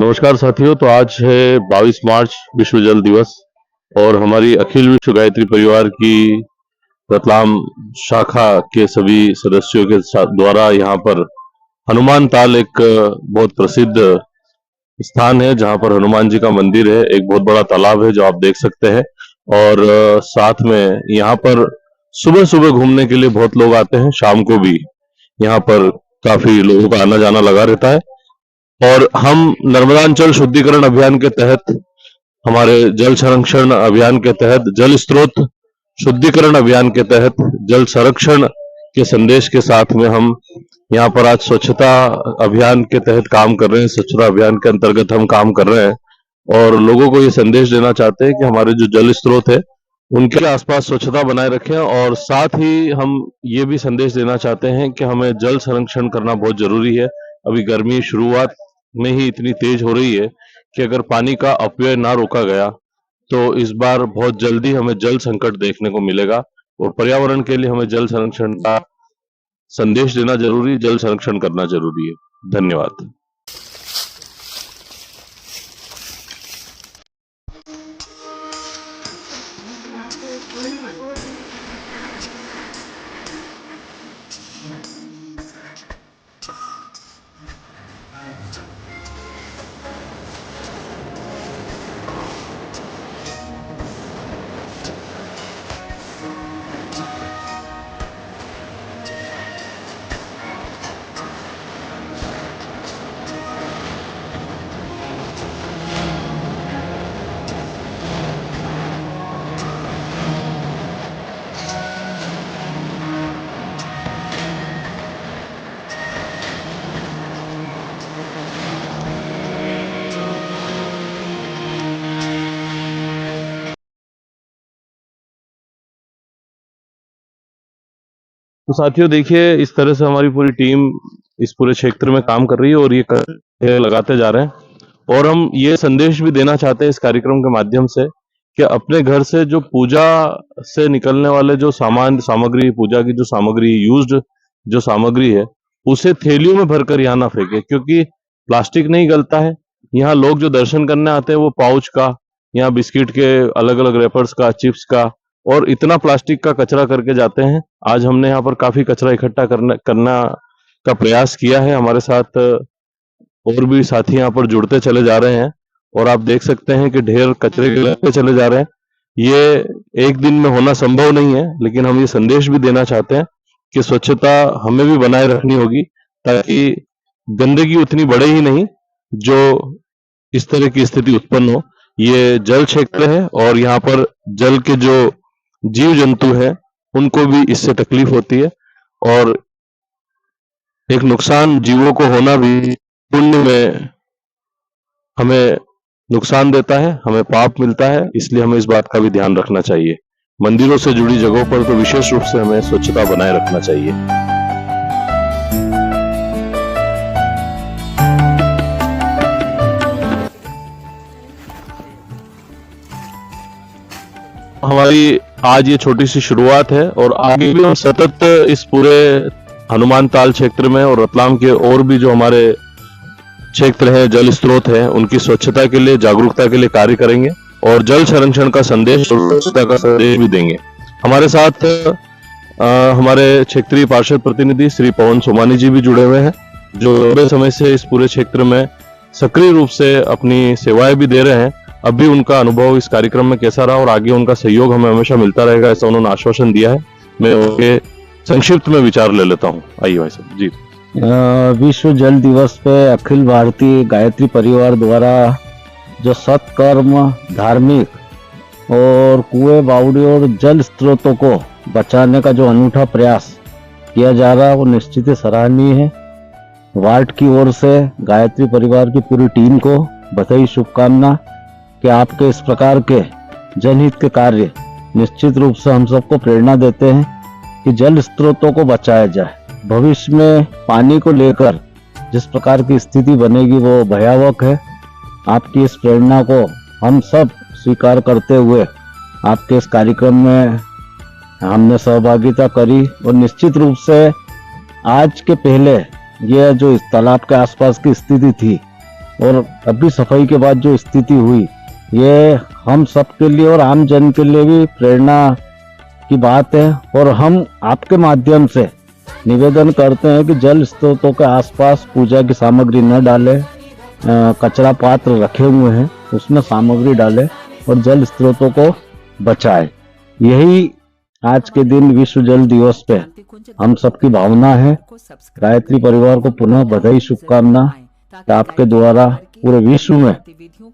नमस्कार साथियों। तो आज है 22 मार्च विश्व जल दिवस और हमारी अखिल विश्व गायत्री परिवार की रतलाम शाखा के सभी सदस्यों के साथ द्वारा यहाँ पर हनुमान ताल एक बहुत प्रसिद्ध स्थान है जहाँ पर हनुमान जी का मंदिर है। एक बहुत बड़ा तालाब है जो आप देख सकते हैं और साथ में यहाँ पर सुबह सुबह घूमने के लिए बहुत लोग आते हैं। शाम को भी यहाँ पर काफी लोगों का आना जाना लगा रहता है। और हम नर्मदांचल शुद्धिकरण अभियान के तहत, हमारे जल संरक्षण अभियान के तहत, जल स्रोत शुद्धिकरण अभियान के तहत जल संरक्षण के संदेश के साथ में हम यहाँ पर आज स्वच्छता अभियान के तहत काम कर रहे हैं। स्वच्छता अभियान के अंतर्गत हम काम कर रहे हैं और लोगों को ये संदेश देना चाहते हैं कि हमारे जो जल स्रोत है उनके आसपास स्वच्छता बनाए रखें। और साथ ही हम ये भी संदेश देना चाहते हैं कि हमें जल संरक्षण करना बहुत जरूरी है। अभी गर्मी शुरुआत में ही इतनी तेज हो रही है कि अगर पानी का अपव्यय ना रोका गया तो इस बार बहुत जल्दी हमें जल संकट देखने को मिलेगा। और पर्यावरण के लिए हमें जल संरक्षण का संदेश देना जरूरी, जल संरक्षण करना जरूरी है। धन्यवाद। तो साथियों देखिए, इस तरह से हमारी पूरी टीम इस पूरे क्षेत्र में काम कर रही है और ये लगाते जा रहे हैं। और हम ये संदेश भी देना चाहते हैं इस कार्यक्रम के माध्यम से कि अपने घर से जो पूजा से निकलने वाले जो सामग्री, पूजा की जो सामग्री, यूज्ड जो सामग्री है, उसे थैलियों में भरकर यहाँ ना फेंके, क्योंकि प्लास्टिक नहीं गलता है। यहाँ लोग जो दर्शन करने आते हैं वो पाउच का, यहाँ बिस्किट के अलग अलग रेपर्स का, चिप्स का, और इतना प्लास्टिक का कचरा करके जाते हैं। आज हमने यहाँ पर काफी कचरा इकट्ठा करना का प्रयास किया है। हमारे साथ और भी साथी यहाँ पर जुड़ते चले जा रहे हैं और आप देख सकते हैं कि ढेर कचरे के लगते चले जा रहे हैं। ये एक दिन में होना संभव नहीं है, लेकिन हम ये संदेश भी देना चाहते हैं कि स्वच्छता हमें भी बनाए रखनी होगी, ताकि गंदगी उतनी बढ़े ही नहीं जो इस तरह की स्थिति उत्पन्न हो। ये जल क्षेत्र है और यहाँ पर जल के जो जीव जंतु हैं उनको भी इससे तकलीफ होती है और एक नुकसान जीवों को होना भी पुण्य में हमें नुकसान देता है, हमें पाप मिलता है। इसलिए हमें इस बात का भी ध्यान रखना चाहिए। मंदिरों से जुड़ी जगहों पर तो विशेष रूप से हमें स्वच्छता बनाए रखना चाहिए। हमारी आज ये छोटी सी शुरुआत है और आगे भी हम सतत इस पूरे हनुमान ताल क्षेत्र में और रतलाम के और भी जो हमारे क्षेत्र है, जल स्रोत है, उनकी स्वच्छता के लिए, जागरूकता के लिए कार्य करेंगे और जल संरक्षण का संदेश और स्वच्छता का संदेश भी देंगे। हमारे साथ हमारे क्षेत्रीय पार्षद प्रतिनिधि श्री पवन सोमानी जी भी जुड़े हुए हैं, जो लंबे समय से इस पूरे क्षेत्र में सक्रिय रूप से अपनी सेवाएं भी दे रहे हैं। अभी उनका अनुभव इस कार्यक्रम में कैसा रहा और आगे उनका सहयोग हमें हमेशा मिलता रहेगा, ऐसा उन्होंने आश्वासन दिया है। मैं उनके संक्षिप्त में विचार ले लेता हूँ। आइए भाई साहब जी। विश्व जल दिवस पे अखिल भारतीय गायत्री परिवार द्वारा जो सत्कर्म, धार्मिक और कुएं, बावड़ी और जल स्रोतों को बचाने का जो अनूठा प्रयास किया जा रहा है वो निश्चित ही सराहनीय है। वार्ड की ओर से गायत्री परिवार की पूरी टीम को बधाई, शुभकामना कि आपके इस प्रकार के जनहित के कार्य निश्चित रूप से हम सबको प्रेरणा देते हैं कि जल स्रोतों को बचाया जाए। भविष्य में पानी को लेकर जिस प्रकार की स्थिति बनेगी वो भयावह है। आपकी इस प्रेरणा को हम सब स्वीकार करते हुए आपके इस कार्यक्रम में हमने सहभागिता करी और निश्चित रूप से आज के पहले यह जो इस तालाब के आसपास की स्थिति थी और अभी सफाई के बाद जो स्थिति हुई, ये हम सब के लिए और आम जन के लिए भी प्रेरणा की बात है। और हम आपके माध्यम से निवेदन करते हैं कि जल स्रोतों के आसपास पूजा की सामग्री न डालें, कचरा पात्र रखे हुए हैं उसमें सामग्री डालें और जल स्रोतों को बचाएं। यही आज के दिन विश्व जल दिवस पे हम सबकी भावना है। गायत्री परिवार को पुनः बधाई, शुभकामना। आपके द्वारा पूरे विश्व में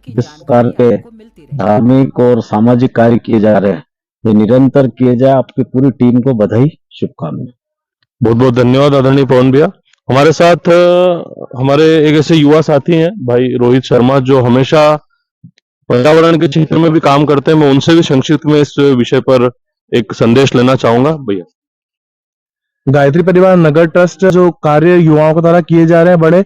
इस प्रकार के धार्मिक और सामाजिक कार्य किए जा रहे हैं, ये निरंतर किए जाए। आपकी पूरी टीम को बधाई, शुभकामनाएं। बहुत बहुत धन्यवाद आदरणीय पवन भैया। हमारे साथ हमारे एक ऐसे युवा साथी हैं भाई रोहित शर्मा, जो हमेशा पर्यावरण के क्षेत्र में भी काम करते हैं। मैं उनसे भी संक्षिप्त में इस विषय पर एक संदेश लेना चाहूंगा। भैया, गायत्री परिवार नगर ट्रस्ट जो कार्य युवाओं के द्वारा किए जा रहे हैं बड़े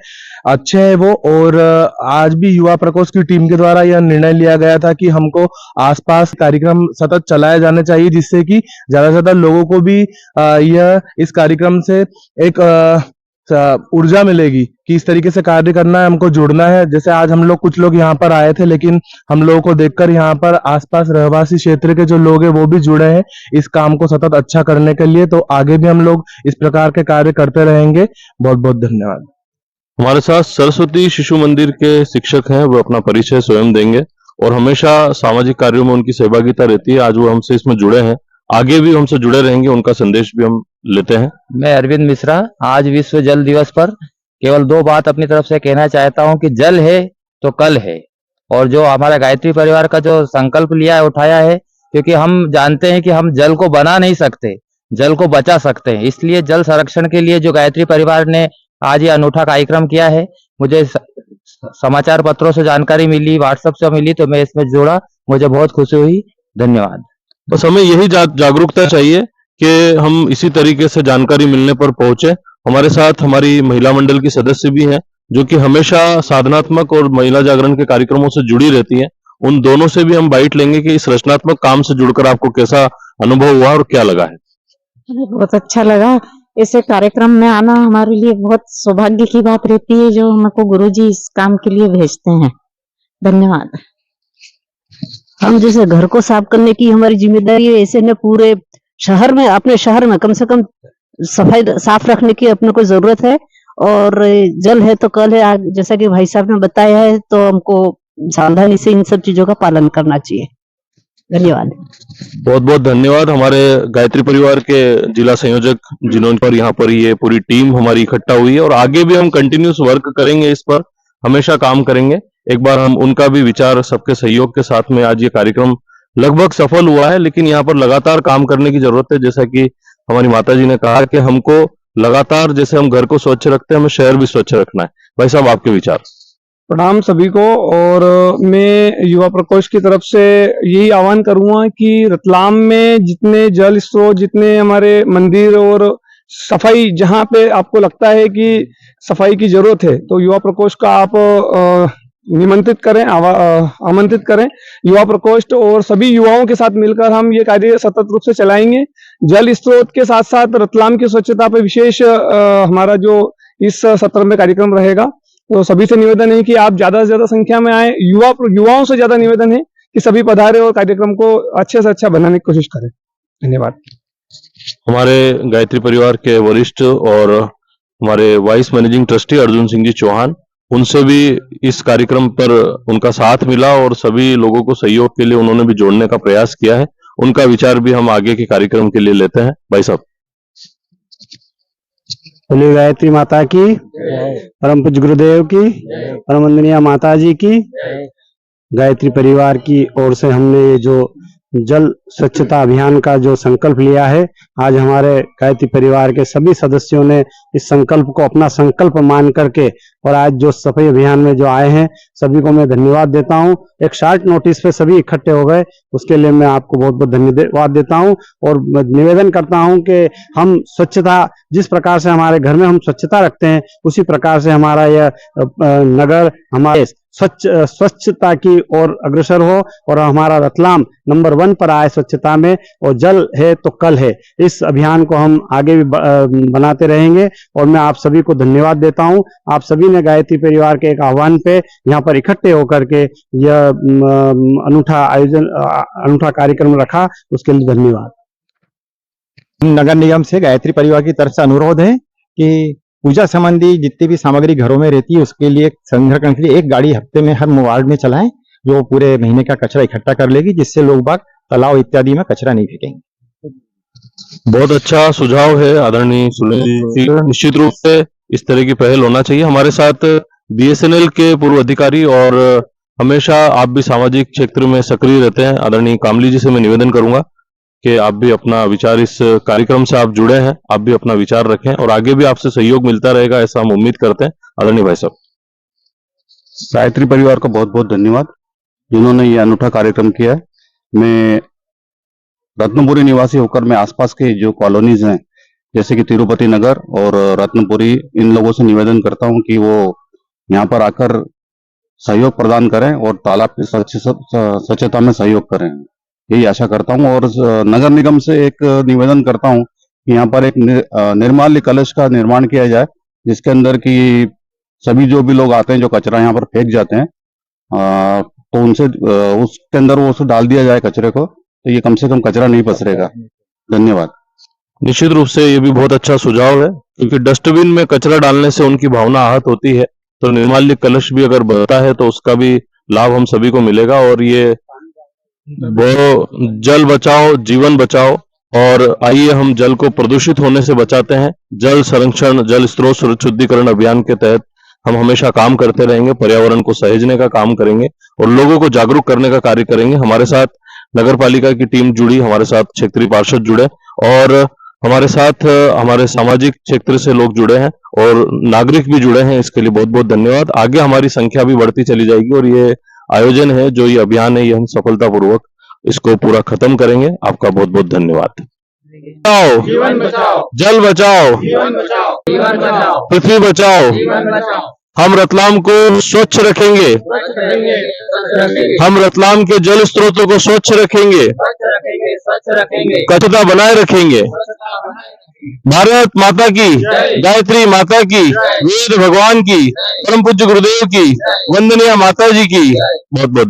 अच्छे हैं वो। और आज भी युवा प्रकोष्ठ की टीम के द्वारा यह निर्णय लिया गया था कि हमको आसपास कार्यक्रम सतत चलाए जाने चाहिए, जिससे कि ज्यादा से ज्यादा लोगों को भी यह इस कार्यक्रम से एक ऊर्जा मिलेगी कि इस तरीके से कार्य करना है, हमको जुड़ना है। जैसे आज हम लोग कुछ लोग यहाँ पर आए थे, लेकिन हम लोगों को देखकर यहाँ पर आसपास रहवासी क्षेत्र के जो लोग हैं वो भी जुड़े हैं इस काम को सतत अच्छा करने के लिए। तो आगे भी हम लोग इस प्रकार के कार्य करते रहेंगे। बहुत बहुत धन्यवाद। हमारे साथ सरस्वती शिशु मंदिर के शिक्षक हैं, वो अपना परिचय स्वयं देंगे और हमेशा सामाजिक कार्यों में उनकी सहभागिता रहती है। आज वो हमसे इसमें जुड़े हैं, आगे भी हमसे जुड़े रहेंगे, उनका संदेश भी हम लेते हैं। मैं अरविंद मिश्रा, आज विश्व जल दिवस पर केवल 2 बात अपनी तरफ से कहना चाहता हूं कि जल है तो कल है। और जो हमारा गायत्री परिवार का जो संकल्प लिया है, उठाया है, क्योंकि हम जानते हैं कि हम जल को बना नहीं सकते, जल को बचा सकते हैं। इसलिए जल संरक्षण के लिए जो गायत्री परिवार ने आज ये अनूठा कार्यक्रम किया है, मुझे समाचार पत्रों से जानकारी मिली, व्हाट्सएप से मिली, तो मैं इसमें जुड़ा, मुझे बहुत खुशी हुई। धन्यवाद। बस हमें यही जागरूकता चाहिए कि हम इसी तरीके से जानकारी मिलने पर पहुंचे। हमारे साथ हमारी महिला मंडल की सदस्य भी हैं, जो कि हमेशा साधनात्मक और महिला जागरण के कार्यक्रमों से जुड़ी रहती हैं। उन दोनों से भी हम बाइट लेंगे कि इस रचनात्मक काम से जुड़कर आपको कैसा अनुभव हुआ और क्या लगा है। बहुत अच्छा लगा। ऐसे कार्यक्रम में आना हमारे लिए बहुत सौभाग्य की बात रहती है, जो हमको गुरुजी इस काम के लिए भेजते हैं। धन्यवाद। हम जैसे घर को साफ करने की हमारी जिम्मेदारी है, ऐसे में पूरे शहर में, अपने शहर में कम से कम सफाई साफ रखने की अपने को जरूरत है। और जल है तो कल है, जैसा कि भाई साहब ने बताया है, तो हमको सावधानी से इन सब चीजों का पालन करना चाहिए। धन्यवाद। बहुत बहुत धन्यवाद हमारे गायत्री परिवार के जिला संयोजक, जिन्होंने पर यहाँ पर ये पूरी टीम हमारी इकट्ठा हुई है और आगे भी हम कंटिन्यूस वर्क करेंगे, इस पर हमेशा काम करेंगे। एक बार हम उनका भी विचार, सबके सहयोग के साथ में आज ये कार्यक्रम लगभग सफल हुआ है, लेकिन यहाँ पर लगातार काम करने की जरूरत है। जैसा कि हमारी माता जी ने कहा कि हमको लगातार, जैसे हम घर को स्वच्छ रखते हैं, हमें शहर भी स्वच्छ रखना है। भाई साहब, आपके विचार। प्रणाम सभी को। और मैं युवा प्रकोष्ठ की तरफ से यही आह्वान करूंगा कि रतलाम में जितने जल स्रोत, जितने हमारे मंदिर और सफाई, जहां पे आपको लगता है कि सफाई की जरूरत है, तो युवा प्रकोष्ठ का आप निमंत्रित करें, आमंत्रित करें। युवा प्रकोष्ठ और सभी युवाओं के साथ मिलकर हम ये कार्य सतत रूप से चलाएंगे। जल स्रोत के साथ साथ रतलाम की स्वच्छता पे विशेष हमारा जो इस सत्र में कार्यक्रम रहेगा। तो सभी से निवेदन है कि आप ज्यादा से ज्यादा संख्या में आए। युवाओं से ज्यादा निवेदन है कि सभी पधारे और कार्यक्रम को अच्छे से अच्छा बनाने की कोशिश करें। धन्यवाद। हमारे गायत्री परिवार के वरिष्ठ और हमारे vice managing trustee Arjun Singh ji Chauhan, उनसे भी इस कार्यक्रम पर उनका साथ मिला और सभी लोगों को सहयोग के लिए उन्होंने भी जोड़ने का प्रयास किया है। उनका विचार भी हम आगे के कार्यक्रम के लिए लेते हैं। भाई साहब। बोलिए गायत्री माता की, परम पूज्य गुरुदेव की, परम वंदनीय माता जी की। गायत्री परिवार की ओर से हमने जो जल स्वच्छता अभियान का जो संकल्प लिया है, आज हमारे गायत्री परिवार के सभी सदस्यों ने इस संकल्प को अपना संकल्प मान करके और आज जो सफाई अभियान में जो आए हैं, सभी को मैं धन्यवाद देता हूं। एक शॉर्ट नोटिस पे सभी इकट्ठे हो गए, उसके लिए मैं आपको बहुत बहुत धन्यवाद देता हूं। और निवेदन करता हूं कि हम स्वच्छता, जिस प्रकार से हमारे घर में हम स्वच्छता रखते हैं, उसी प्रकार से हमारा यह नगर, हमारे स्वच्छता की ओर अग्रसर हो और हमारा रतलाम नंबर 1 पर आए स्वच्छता में। और जल है तो कल है, इस अभियान को हम आगे भी बनाते रहेंगे। और मैं आप सभी को धन्यवाद देता हूं। आप सभी ने गायत्री परिवार के एक आह्वान पे यहाँ पर इकट्ठे होकर के यह अनूठा कार्यक्रम रखा, उसके लिए धन्यवाद। नगर निगम से गायत्री परिवार की तरफ से अनुरोध है कि पूजा संबंधी जितनी भी सामग्री घरों में रहती है उसके लिए संग्रह करने के लिए एक गाड़ी हफ्ते में हर वार्ड में चलाएं, जो पूरे महीने का कचरा इकट्ठा कर लेगी, जिससे लोग बाग तालाब इत्यादि में कचरा नहीं फेंकेंगे। बहुत अच्छा सुझाव है आदरणीय सुलेन जी। निश्चित रूप से इस तरह की पहल होना चाहिए। हमारे साथ बीएसएनएल के पूर्व अधिकारी और हमेशा आप भी सामाजिक क्षेत्र में सक्रिय रहते हैं आदरणीय कामली जी से मैं निवेदन करूंगा कि आप भी अपना विचार, इस कार्यक्रम से आप जुड़े हैं, आप भी अपना विचार रखें और आगे भी आपसे सहयोग मिलता रहेगा, ऐसा हम उम्मीद करते हैं। आदरणीय भाई साहब। गायत्री परिवार को बहुत बहुत धन्यवाद जिन्होंने ये अनूठा कार्यक्रम किया है। मैं रत्नपुरी निवासी होकर मैं आसपास के जो कॉलोनीज हैं जैसे कि तिरुपति नगर और रत्नपुरी, इन लोगों से निवेदन करता हूं कि वो यहाँ पर आकर सहयोग प्रदान करें और तालाब की स्वच्छता में सहयोग करें, यही आशा करता हूं। और नगर निगम से एक निवेदन करता हूं कि यहाँ पर एक निर्माल्य कलश का निर्माण किया जाए, जिसके अंदर की सभी जो भी लोग आते हैं जो कचरा यहाँ पर फेंक जाते हैं तो उनसे उसके अंदर वो डाल दिया जाए कचरे को, तो ये कम से कम कचरा नहीं पसरेगा। धन्यवाद। निश्चित रूप से ये भी बहुत अच्छा सुझाव है, क्योंकि डस्टबिन में कचरा डालने से उनकी भावना आहत होती है, तो निर्माल्य कलश भी अगर बनता है तो उसका भी लाभ हम सभी को मिलेगा। और ये वो जल बचाओ जीवन बचाओ, और आइए हम जल को प्रदूषित होने से बचाते हैं। जल संरक्षण, जल स्रोत शुद्धिकरण अभियान के तहत हम हमेशा काम करते रहेंगे, पर्यावरण को सहेजने का काम करेंगे और लोगों को जागरूक करने का कार्य करेंगे। हमारे साथ नगर पालिका की टीम जुड़ी, हमारे साथ क्षेत्रीय पार्षद जुड़े और हमारे साथ हमारे सामाजिक क्षेत्र से लोग जुड़े हैं और नागरिक भी जुड़े हैं। इसके लिए बहुत बहुत धन्यवाद। आगे हमारी संख्या भी बढ़ती चली जाएगी और ये आयोजन है, जो ये अभियान है, ये हम सफलतापूर्वक इसको पूरा खत्म करेंगे। आपका बहुत बहुत धन्यवाद। बचाओ जीवन बचाओ, जल बचाओ जीवन बचाओ, पृथ्वी बचाओ। हम रतलाम को स्वच्छ रखेंगे, हम रतलाम के जल स्रोतों को स्वच्छ रखेंगे, स्वच्छता बनाए रखेंगे। भारत माता की, गायत्री माता की, वेद भगवान की, परम पूज्य गुरुदेव की, वंदनीय माता जी की बहुत बहुत